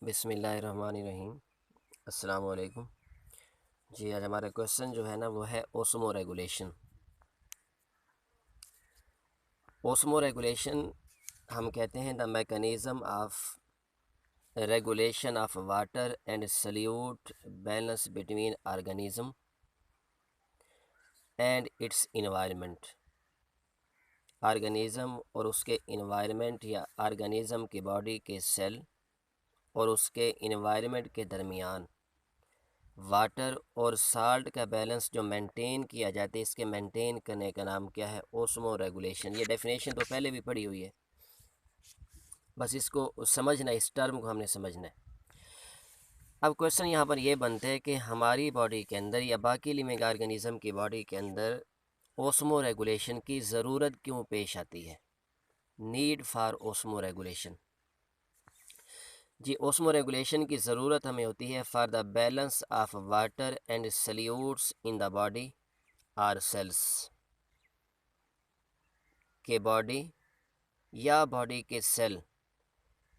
बिस्मिल्लाहिर्रहमानिर्रहीम। अस्सलाम वालेकुम। जी, आज हमारा क्वेश्चन जो है ना वो है ओस्मो रेगुलेशन। ओस्मो रेगुलेशन हम कहते हैं the mechanism of regulation of water and solute balance between organism and its environment. Organism और उसके इन्वायरमेंट या ऑर्गेनिज़म की बॉडी के सेल और उसके इन्वायरमेंट के दरमियान वाटर और साल्ट का बैलेंस जो मेंटेन किया जाता है, इसके मेंटेन करने का नाम क्या है? Osmo regulation. ये डेफिनेशन तो पहले भी पढ़ी हुई है, बस इसको समझना, इस टर्म को हमने समझना है। अब क्वेश्चन यहाँ पर ये बनते हैं कि हमारी बॉडी के अंदर या बाकी लिविंग ऑर्गेनिज्म की बॉडी के अंदर ओस्मो रेगुलेशन की ज़रूरत क्यों पेश आती है? Need for osmoregulation. जी, ओस्मो रेगुलेशन की ज़रूरत हमें होती है for the balance of water and solutes in the body are cells के बॉडी या बॉडी के सेल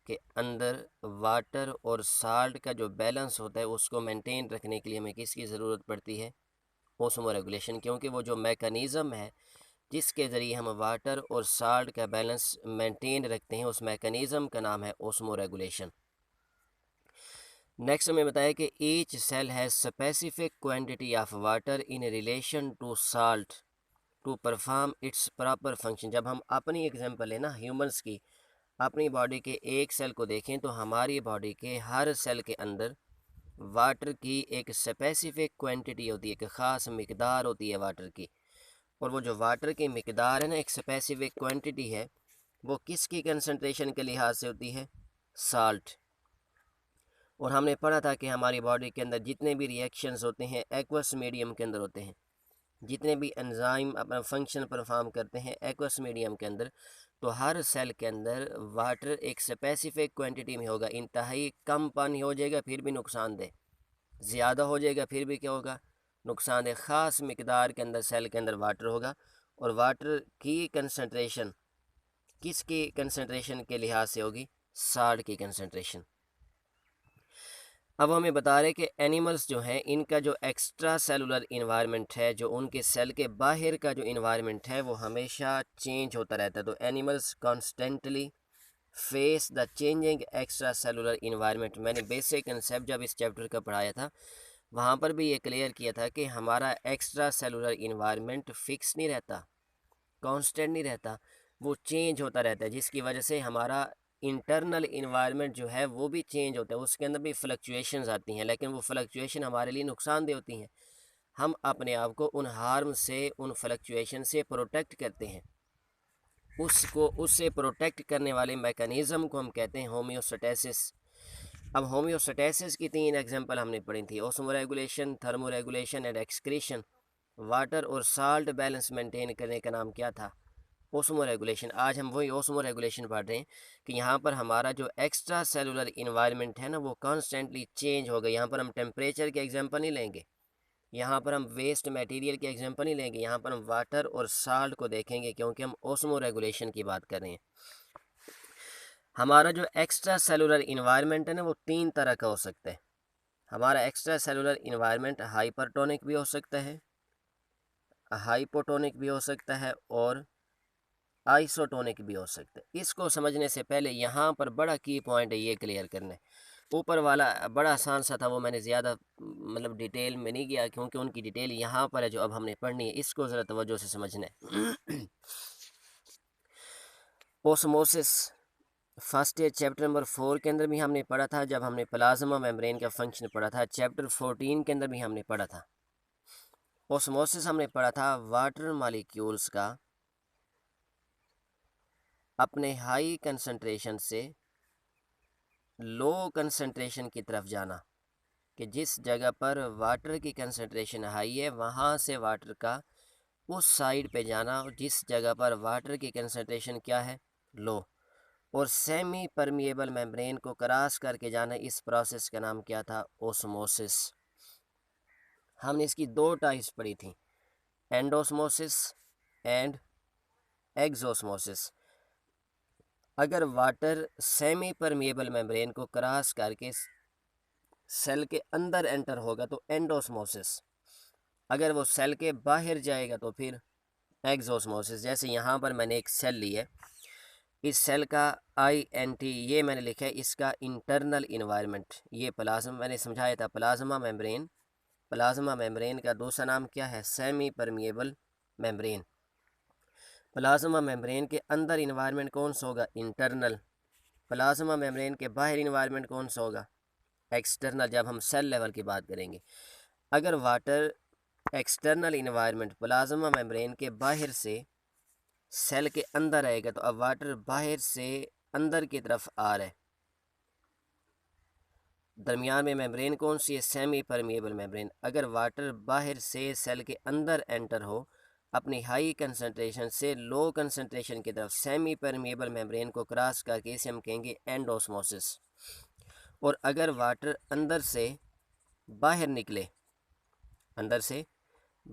के अंदर वाटर और साल्ट का जो बैलेंस होता है उसको मेंटेन रखने के लिए हमें किसकी ज़रूरत पड़ती है? Osmo regulation. क्योंकि वो जो मैकेनिज़्म है जिसके ज़रिए हम वाटर और साल्ट का बैलेंस मेंटेन रखते हैं, उस मैकेनिज़्म का नाम है ओस्मो रेगुलेशन। नेक्स्ट हमें बताया कि each cell has specific quantity of water in relation to salt to perform its proper function. जब हम अपनी एग्जांपल लें ना ह्यूमंस की, अपनी बॉडी के एक सेल को देखें तो हमारी बॉडी के हर सेल के अंदर वाटर की एक स्पेसिफिक क्वांटिटी होती है, एक ख़ास मिकदार होती है वाटर की। और वो जो वाटर की मिकदार है ना, एक स्पेसिफिक क्वांटिटी है, वो किसकी कंसंट्रेशन के लिहाज से होती है? साल्ट। और हमने पढ़ा था कि हमारी बॉडी के अंदर जितने भी रिएक्शंस होते हैं एक्वस मीडियम के अंदर होते हैं, जितने भी एंजाइम अपना फंक्शन परफॉर्म करते हैं एक्वस मीडियम के अंदर, तो हर सेल के अंदर वाटर एक स्पेसिफिक क्वांटिटी में होगा। इंतहाई कम पानी हो जाएगा फिर भी नुकसानदेह, ज़्यादा हो जाएगा फिर भी क्या होगा? नुकसानदेह। ख़ास मिकदार के अंदर सेल के अंदर वाटर होगा। और वाटर की कंसंट्रेशन किसकी कंसंट्रेशन के लिहाज से होगी? साल्ट की कंसंट्रेशन। अब हमें बता रहे कि एनिमल्स जो हैं इनका जो एक्स्ट्रा सेलुलर इन्वायरमेंट है, जो उनके सेल के बाहर का जो इन्वायरमेंट है वो हमेशा चेंज होता रहता है। तो animals constantly face the changing extra cellular environment. मैंने बेसिक कंसेप्ट जब इस चैप्टर का पढ़ाया था वहाँ पर भी ये क्लियर किया था कि हमारा एक्स्ट्रा सेलुलर इन्वायरमेंट फिक्स नहीं रहता, कांस्टेंट नहीं रहता, वो चेंज होता रहता है, जिसकी वजह से हमारा इंटरनल इन्वायरमेंट जो है वो भी चेंज होता है, उसके अंदर भी फ्लक्चुएशंस आती हैं, लेकिन वो फ्लक्चुएशन हमारे लिए नुकसानदेह होती हैं। हम अपने आप को उन हार्म से, उन फ्लक्चुएशन से प्रोटेक्ट करते हैं। उससे प्रोटेक्ट करने वाले मैकेनिज़्म को हम कहते हैं होम्योस्टेसिस। अब होम्योस्टेसिस की 3 एग्जांपल हमने पढ़ी थी: osmo regulation, thermo regulation and excretion. Water और साल्ट बैलेंस मेंटेन करने का नाम क्या था? Osmo regulation. आज हम वही ओस्मो रेगुलेशन पढ़ रहे हैं कि यहाँ पर हमारा जो एक्स्ट्रा सेलुलर इन्वायरमेंट है ना वो कॉन्स्टेंटली चेंज हो गई। यहाँ पर हम टेम्परेचर के एग्जांपल नहीं लेंगे, यहाँ पर हम वेस्ट मटेरियल के एग्जांपल नहीं लेंगे, यहाँ पर हम वाटर और साल्ट को देखेंगे, क्योंकि हम ओस्मो रेगुलेशन की बात कर रहे हैं। हमारा जो एक्स्ट्रा सेलुलर इन्वायरमेंट है ना वो 3 तरह का हो सकता है। हमारा एक्स्ट्रा सेलुलर इन्वायरमेंट हाइपरटोनिक भी हो सकता है, हाइपोटोनिक भी हो सकता है और आइसोटोनिक भी हो सकता है। इसको समझने से पहले यहाँ पर बड़ा की पॉइंट है, ये क्लियर करना है। ऊपर वाला बड़ा आसान सा था, वो मैंने ज़्यादा मतलब डिटेल में नहीं गया, क्योंकि उनकी डिटेल यहाँ पर है जो अब हमने पढ़नी है, इसको ज़रा तवज्जो से समझना है। Osmosis first year chapter number 4 के अंदर भी हमने पढ़ा था, जब हमने प्लाज्मा मेम्ब्रेन का फंक्शन पढ़ा था। चैप्टर 14 के अंदर भी हमने पढ़ा था। ओस्मोसिस हमने पढ़ा था वाटर मॉलिक्यूल्स का अपने हाई कंसंट्रेशन से लो कंसंट्रेशन की तरफ जाना, कि जिस जगह पर वाटर की कंसंट्रेशन हाई है वहाँ से वाटर का उस साइड पे जाना जिस जगह पर वाटर की कंसंट्रेशन क्या है? लो। और सेमी परमिएबल मेम्ब्रेन को क्रॉस करके जाना, इस प्रोसेस का नाम क्या था? ओस्मोसिस। हमने इसकी 2 टाइप्स पढ़ी थी, एंडोस्मोसिस एंड एक्सोस्मोसिस। अगर वाटर सेमी परमिएबल मेम्ब्रेन को क्रॉस करके सेल के अंदर एंटर होगा तो एंडोस्मोसिस, अगर वो सेल के बाहर जाएगा तो फिर एक्सोस्मोसिस। जैसे यहाँ पर मैंने एक सेल ली है, इस सेल का INT ये मैंने लिखा है, इसका इंटरनल इन्वायरमेंट, ये प्लाज्मा, मैंने समझाया था प्लाज्मा मेम्ब्रेन। प्लाज्मा मेम्ब्रेन का दूसरा नाम क्या है? Semi permeable membrane. Plasma membrane के अंदर इन्वायरमेंट कौन सा होगा? इंटरनल। प्लाज्मा मेम्ब्रेन के बाहर इन्वायरमेंट कौन सा होगा? एक्सटर्नल, जब हम सेल लेवल की बात करेंगे। अगर water external environment plasma membrane के बाहर से सेल के अंदर आएगा, तो अब वाटर बाहर से अंदर की तरफ आ रहा है, दरमियान में मेम्ब्रेन कौन सी है? Semi permeable membrane. अगर वाटर बाहर से सेल के अंदर एंटर हो अपनी हाई कंसंट्रेशन से लो कंसंट्रेशन की तरफ, सेमी परमिएबल मेम्ब्रेन को क्रॉस करके, इसे हम कहेंगे एंडोस्मोसिस। और अगर वाटर अंदर से बाहर निकले, अंदर से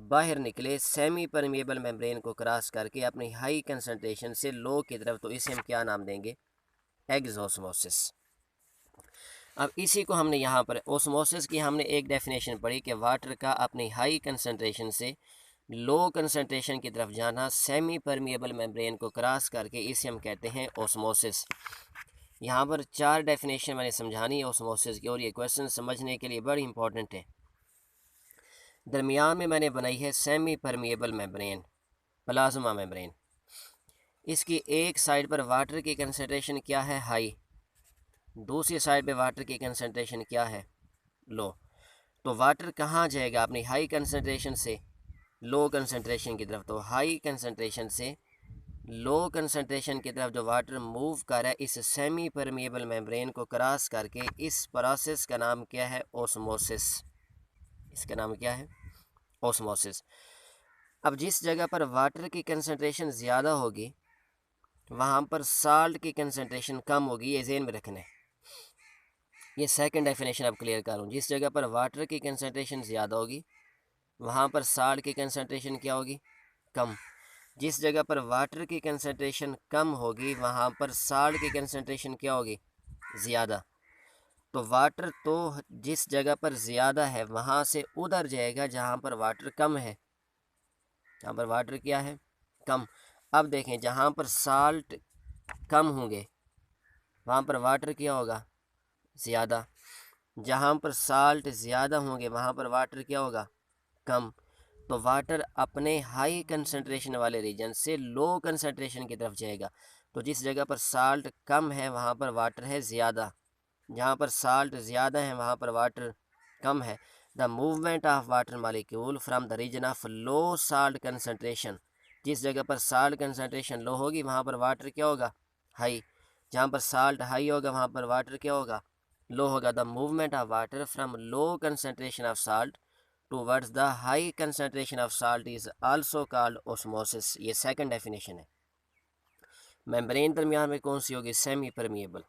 बाहर निकले सेमी परमिएबल मेम्ब्रेन को क्रॉस करके अपनी हाई कंसंट्रेशन से लो की तरफ, तो इसे हम क्या नाम देंगे? एक्सोस्मोसिस। अब इसी को हमने यहाँ पर ओस्मोसिस की हमने एक डेफिनेशन पढ़ी कि वाटर का अपनी हाई कंसंट्रेशन से लो कंसंट्रेशन की तरफ जाना सेमी परमिएबल मेम्ब्रेन को क्रॉस करके, इसे हम कहते हैं ओस्मोसिस। यहाँ पर 4 डेफिनेशन मैंने समझानी है ओस्मोसिस की, और ये क्वेश्चन समझने के लिए बड़ी इंपॉर्टेंट है। दरमियान में मैंने बनाई है semi permeable membrane, plasma membrane. इसकी एक साइड पर वाटर की कंसंट्रेशन क्या है? हाई। दूसरी साइड पे वाटर की कंसंट्रेशन क्या है? लो। तो वाटर कहाँ जाएगा अपनी हाई कंसंट्रेशन से लो कंसंट्रेशन की तरफ? तो हाई कंसंट्रेशन से लो कंसंट्रेशन की तरफ जो वाटर मूव कर रहा है इस सेमी परमिएबल मेम्ब्रेन को क्रॉस करके, इस प्रोसेस का नाम क्या है? ओस्मोसिस। इसका नाम क्या है? ओस्मोसिस। अब जिस जगह पर वाटर की कंसंट्रेशन ज़्यादा होगी वहाँ पर साल्ट की कंसंट्रेशन कम होगी, ये ज़हन में रखना है। ये सेकंड डेफिनेशन अब क्लियर करूँ। जिस जगह पर वाटर की कंसंट्रेशन ज़्यादा होगी वहाँ पर साल्ट की कंसंट्रेशन क्या होगी? कम। जिस जगह पर वाटर की कंसंट्रेशन कम होगी वहाँ पर साल्ट की कंसंट्रेशन क्या होगी? ज़्यादा। तो वाटर तो जिस जगह पर ज़्यादा है वहाँ से उधर जाएगा जहाँ पर वाटर कम है, जहाँ पर वाटर क्या है? कम। अब देखें, जहाँ पर साल्ट कम होंगे वहाँ पर वाटर क्या होगा? ज़्यादा। जहाँ पर साल्ट ज़्यादा होंगे वहाँ पर वाटर क्या होगा? कम। तो वाटर अपने हाई कंसंट्रेशन वाले रीजन से लो कंसंट्रेशन की तरफ जाएगा। तो जिस जगह पर साल्ट कम है वहाँ पर वाटर है ज़्यादा, जहाँ पर साल्ट ज़्यादा है वहाँ पर वाटर कम है। The movement of water molecule from the region of low salt concentration, जिस जगह पर साल्ट कंसंट्रेशन लो होगी वहाँ पर वाटर क्या होगा? हाई। जहाँ पर साल्ट हाई होगा वहाँ पर वाटर क्या होगा? लो होगा। The movement of water from low concentration of salt towards the high concentration of salt is also called osmosis. ये सेकंड डेफिनेशन है। मेम्ब्रेन दरमियान में कौन सी होगी? Semi permeable.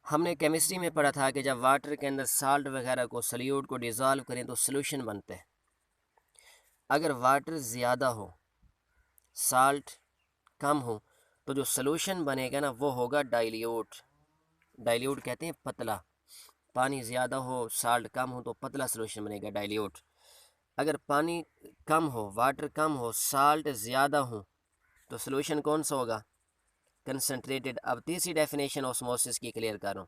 हमने केमिस्ट्री में पढ़ा था कि जब वाटर के अंदर साल्ट वगैरह को, सल्यूट को डिज़ोल्व करें तो सोल्यूशन बनते हैं। अगर वाटर ज़्यादा हो साल्ट कम हो तो जो सोल्यूशन बनेगा ना वो होगा डाइल्यूट। डाइल्यूट कहते हैं पतला। पानी ज़्यादा हो साल्ट कम हो तो पतला सोल्यूशन बनेगा, डाइल्यूट। अगर पानी कम हो, वाटर कम हो, साल्ट ज़्यादा हो तो सोल्यूशन कौन सा होगा? कंसंट्रेटेड। अब तीसरी डेफिनेशन ऑस्मोसिस की क्लियर करूँ।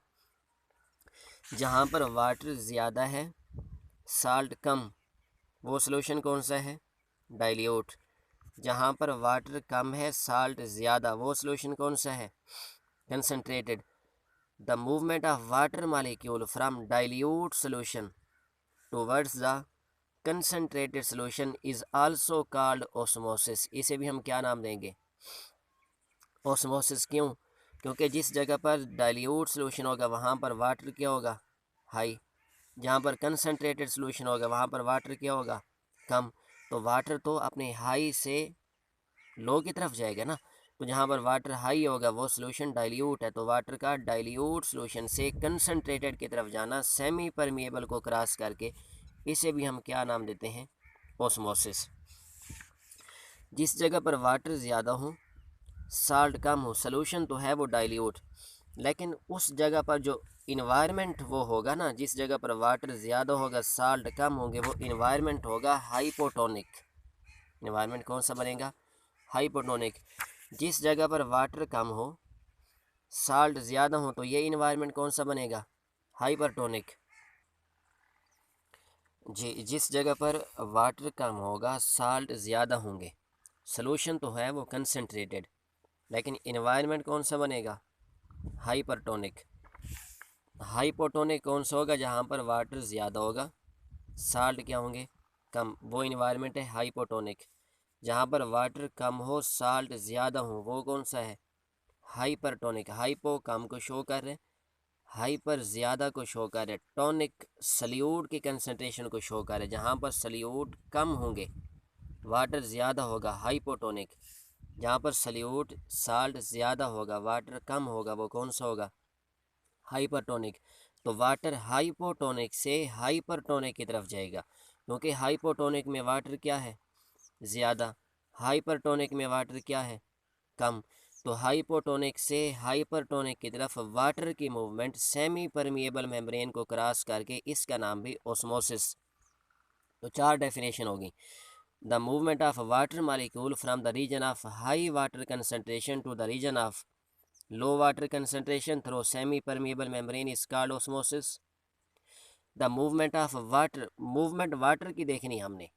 जहाँ पर वाटर ज़्यादा है साल्ट कम, वो सोल्यूशन कौन सा है? डाइल्यूट। जहाँ पर वाटर कम है साल्ट ज़्यादा, वो सोल्यूशन कौन सा है? Concentrated. The movement of water molecule from dilute solution towards the concentrated solution is also called osmosis. इसे भी हम क्या नाम देंगे? ओस्मोसिस। क्यों? क्योंकि जिस जगह पर डाइल्यूट सोल्यूशन होगा वहाँ पर वाटर क्या होगा? हाई। जहाँ पर कंसंट्रेटेड सोल्यूशन होगा वहाँ पर वाटर क्या होगा? कम। तो वाटर तो अपने हाई से लो की तरफ जाएगा ना, तो जहाँ पर वाटर हाई होगा वो सोल्यूशन डाइल्यूट है, तो वाटर का डाइल्यूट सोल्यूशन से कंसंट्रेटेड की तरफ जाना सेमी परमिएबल को क्रॉस करके, इसे भी हम क्या नाम देते हैं? ओस्मोसिस। जिस जगह पर वाटर ज़्यादा हो साल्ट कम हो, सोल्यूशन तो है वो डाइल्यूट, लेकिन उस जगह पर जो इन्वायरमेंट वो होगा ना, जिस जगह पर वाटर ज़्यादा होगा साल्ट कम होंगे, वो इन्वायरमेंट होगा हाइपोटोनिक। इन्वायरमेंट कौन सा बनेगा? हाइपोटोनिक। जिस जगह पर वाटर कम हो साल्ट ज़्यादा हो तो ये इन्वायरमेंट कौन सा बनेगा? हाइपरटोनिक। जी, जिस जगह पर वाटर कम होगा साल्ट ज़्यादा होंगे, सोल्यूशन तो है वो कंसनट्रेटेड, लेकिन इन्वायरमेंट कौन सा बनेगा? हाइपरटोनिक। हाइपोटोनिक कौन सा होगा? जहाँ पर वाटर ज़्यादा होगा साल्ट क्या होंगे? कम, वो इन्वायरमेंट है हाइपोटोनिक। जहाँ पर वाटर कम हो साल्ट ज़्यादा हो वो कौन सा है? हाइपरटोनिक। हाइपो कम को शो कर रहे, हाइपर ज़्यादा को शो कर रहे, टॉनिक सल्यूट की कंसनट्रेशन को शो कर रहे। जहाँ पर सल्यूट कम होंगे वाटर ज़्यादा होगा, हाइपोटोनिक। जहाँ पर सल्यूट साल्ट ज़्यादा होगा वाटर कम होगा, वो कौन सा होगा? हाइपरटोनिक। तो वाटर हाइपोटोनिक से हाइपरटोनिक की तरफ जाएगा, क्योंकि हाइपोटोनिक में वाटर क्या है? ज़्यादा। हाइपरटोनिक में वाटर क्या है? कम। तो हाइपोटोनिक से हाइपरटोनिक की तरफ वाटर की मूवमेंट सेमी परमिएबल मेम्ब्रेन को क्रॉस करके, इसका नाम भी ओस्मोसिस। तो 4 डेफिनेशन होगी। The movement of water molecule from the region of high water concentration to the region of low water concentration through semi permeable membrane is called osmosis. The movement of water, movement water की देखनी हमने।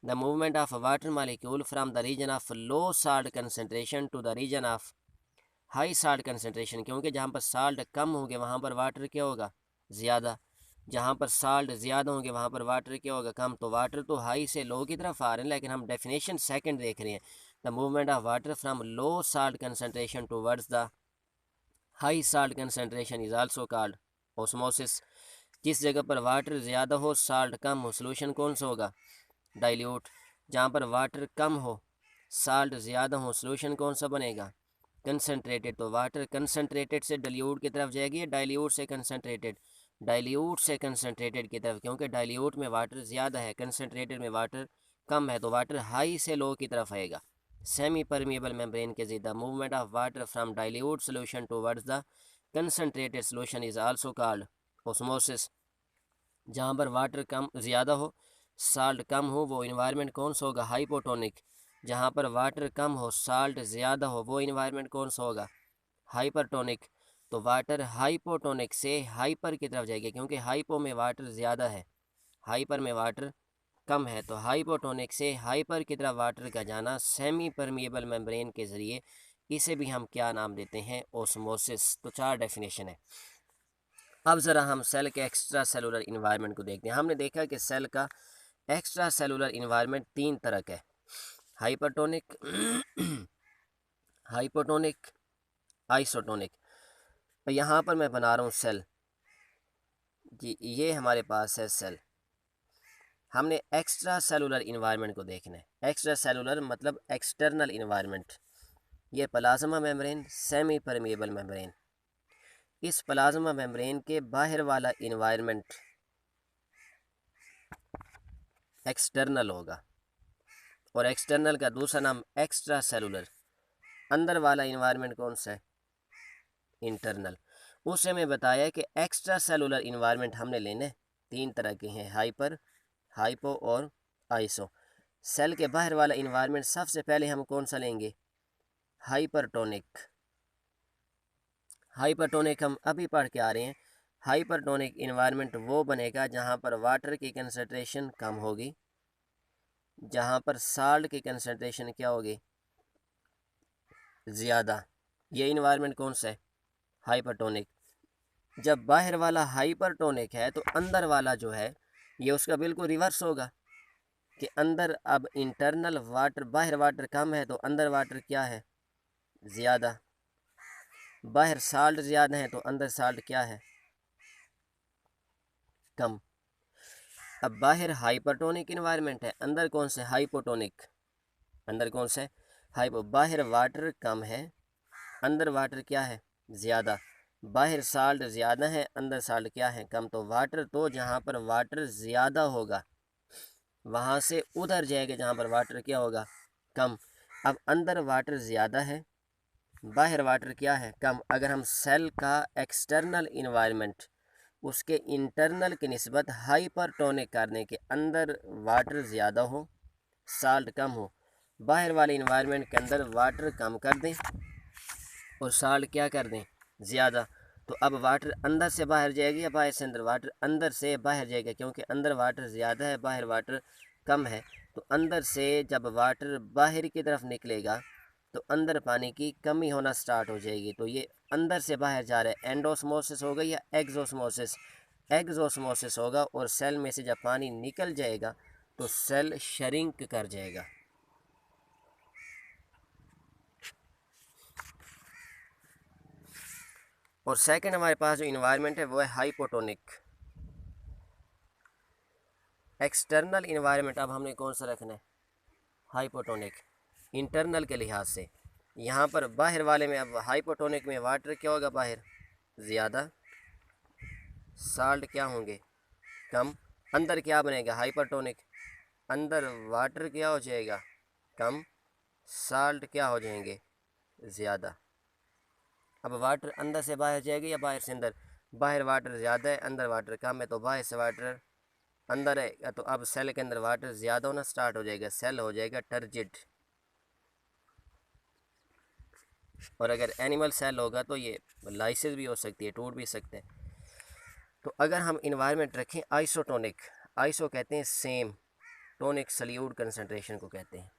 The movement of water molecule from the region of low salt concentration to the region of high salt concentration, क्योंकि जहाँ पर salt कम होंगे वहाँ पर water क्या होगा? ज़्यादा। जहाँ पर साल्ट ज़्यादा होंगे वहाँ पर वाटर क्या होगा? कम। तो वाटर तो हाई से लो की तरफ आ रहे हैं, लेकिन हम डेफिनेशन सेकंड देख रहे हैं। The movement of water from low salt concentration towards the high salt concentration is also called osmosis. जिस जगह पर वाटर ज़्यादा हो साल्ट कम हो, सोल्यूशन कौन सा होगा? डाइल्यूट। जहाँ पर वाटर कम हो साल्ट ज़्यादा हो, सोल्यूशन कौन सा बनेगा? कंसनट्रेटेड। तो वाटर कंसनट्रेटेड से डाइल्यूट की तरफ जाएगी, डाइल्यूट से कंसनट्रेटेड? डाइल्यूट से कंसनट्रेटेड की तरफ, क्योंकि डाइल्यूट में वाटर ज़्यादा है, कंसनट्रेटेड में वाटर कम है, तो वाटर हाई से लो की तरफ आएगा। सेमी परमिएबल मेम्ब्रेन के ज़िद्दा movement of water from dilute solution towards the concentrated solution is also called osmosis. जहाँ पर वाटर कम ज़्यादा हो साल्ट कम हो, वो इन्वायरमेंट कौन सा होगा? हाइपोटोनिक। जहाँ पर वाटर कम हो साल्ट ज़्यादा हो, वो इन्वायरमेंट कौन सा होगा? हाइपरटोनिक। तो वाटर हाइपोटोनिक से हाइपर की तरफ जाएगी, क्योंकि हाइपो में वाटर ज़्यादा है, हाइपर में वाटर कम है। तो हाइपोटोनिक से हाइपर की तरफ वाटर का जाना सेमी परमिएबल मेम्ब्रेन के ज़रिए, इसे भी हम क्या नाम देते हैं? ओस्मोसिस। तो 4 डेफिनेशन है। अब ज़रा हम सेल के एक्स्ट्रा सेलुलर इन्वायरमेंट को देखते हैं। हमने देखा कि सेल का एक्स्ट्रा सेलुलर इन्वायरमेंट 3 तरह का है, हाइपरटोनिक, हाइपोटोनिक, आइसोटोनिक। तो यहाँ पर मैं बना रहा हूँ सेल जी, ये हमारे पास है सेल। हमने एक्स्ट्रा सेलुलर इन्वायरमेंट को देखना है। एक्स्ट्रा सेलुलर मतलब एक्सटर्नल इन्वायरमेंट। ये plasma membrane, semi permeable membrane. इस प्लाज्मा मेम्ब्रेन के बाहर वाला इन्वायरमेंट एक्सटर्नल होगा, और एक्सटर्नल का दूसरा नाम एक्स्ट्रा सेलुलर। अंदर वाला इन्वायरमेंट कौन सा है? इंटरनल। उसे मैं बताया कि एक्स्ट्रा सेलुलर इन्वायरमेंट हमने लेने 3 तरह के हैं, हाइपर, हाइपो और आइसो। सेल के बाहर वाला इन्वायरमेंट सबसे पहले हम कौन सा लेंगे? हाइपरटोनिक। हाइपरटोनिक हम अभी पढ़ के आ रहे हैं। हाइपरटोनिक इन्वायरमेंट वो बनेगा जहाँ पर वाटर की कंसंट्रेशन कम होगी, जहाँ पर साल्ट की कंसंट्रेशन क्या होगी? ज़्यादा। ये इन्वायरमेंट कौन सा है? हाइपरटोनिक। जब बाहर वाला हाइपरटोनिक है तो अंदर वाला जो है ये उसका बिल्कुल रिवर्स होगा, कि अंदर अब इंटरनल वाटर, बाहर वाटर कम है तो अंदर वाटर क्या है? ज़्यादा। बाहर साल्ट ज़्यादा है तो अंदर साल्ट क्या है? कम। अब बाहर हाइपरटोनिक इन्वायरमेंट है, अंदर कौन से? हाइपोटोनिक। अंदर कौन से? हाइपो। बाहर वाटर कम है, अंदर वाटर क्या है? ज़्यादा। बाहर साल्ट ज़्यादा है, अंदर साल्ट क्या है? कम। तो वाटर तो जहाँ पर वाटर ज़्यादा होगा वहाँ से उधर जाएगा जहाँ पर वाटर क्या होगा? कम। अब अंदर वाटर ज़्यादा है, बाहर वाटर क्या है, कम। अगर हम सेल का एक्सटर्नल इन्वायरमेंट उसके इंटरनल की निस्बत हाइपरटोनिक करने के अंदर वाटर ज़्यादा हो, साल्ट कम हो, बाहर वाले इन्वायरमेंट के अंदर वाटर कम कर दें और साल्ट क्या कर दें, ज़्यादा, तो अब वाटर अंदर से बाहर जाएगी या बाहर से अंदर? वाटर अंदर से बाहर जाएगा, क्योंकि अंदर वाटर ज़्यादा है, बाहर वाटर कम है। तो अंदर से जब वाटर बाहर की तरफ निकलेगा तो अंदर पानी की कमी होना स्टार्ट हो जाएगी। तो ये अंदर से बाहर जा रहा है, एंडोस्मोसिस होगा या एग्जोस्मोसिस? एग्जोस्मोसिस होगा। और सेल में से जब पानी निकल जाएगा तो सेल श्रिंक कर जाएगा। और सेकंड हमारे पास जो इन्वायरमेंट है वो है हाइपोटोनिक। एक्सटर्नल इन्वायरमेंट अब हमने कौन सा रखना है, हाइपोटोनिक। इंटरनल के लिहाज से यहाँ पर बाहर वाले में, अब हाइपोटोनिक में वाटर क्या होगा, बाहर ज़्यादा, साल्ट क्या होंगे, कम। अंदर क्या बनेगा, हाइपरटोनिक, अंदर वाटर क्या हो जाएगा, कम, साल्ट क्या हो जाएंगे, ज़्यादा। अब वाटर अंदर से बाहर जाएगी या बाहर से अंदर? बाहर वाटर ज़्यादा है, अंदर वाटर कम है, तो बाहर से वाटर अंदर है, तो अब सेल के अंदर वाटर ज़्यादा होना स्टार्ट हो जाएगा, सेल हो जाएगा टर्जिड। और अगर एनिमल सेल होगा तो ये लाइसिस भी हो सकती है, टूट भी सकते हैं। तो अगर हम इन्वायरमेंट रखें आइसोटोनिक, आइसो कहते हैं सेम, टोनिक सल्यूट कंसनट्रेशन को कहते हैं।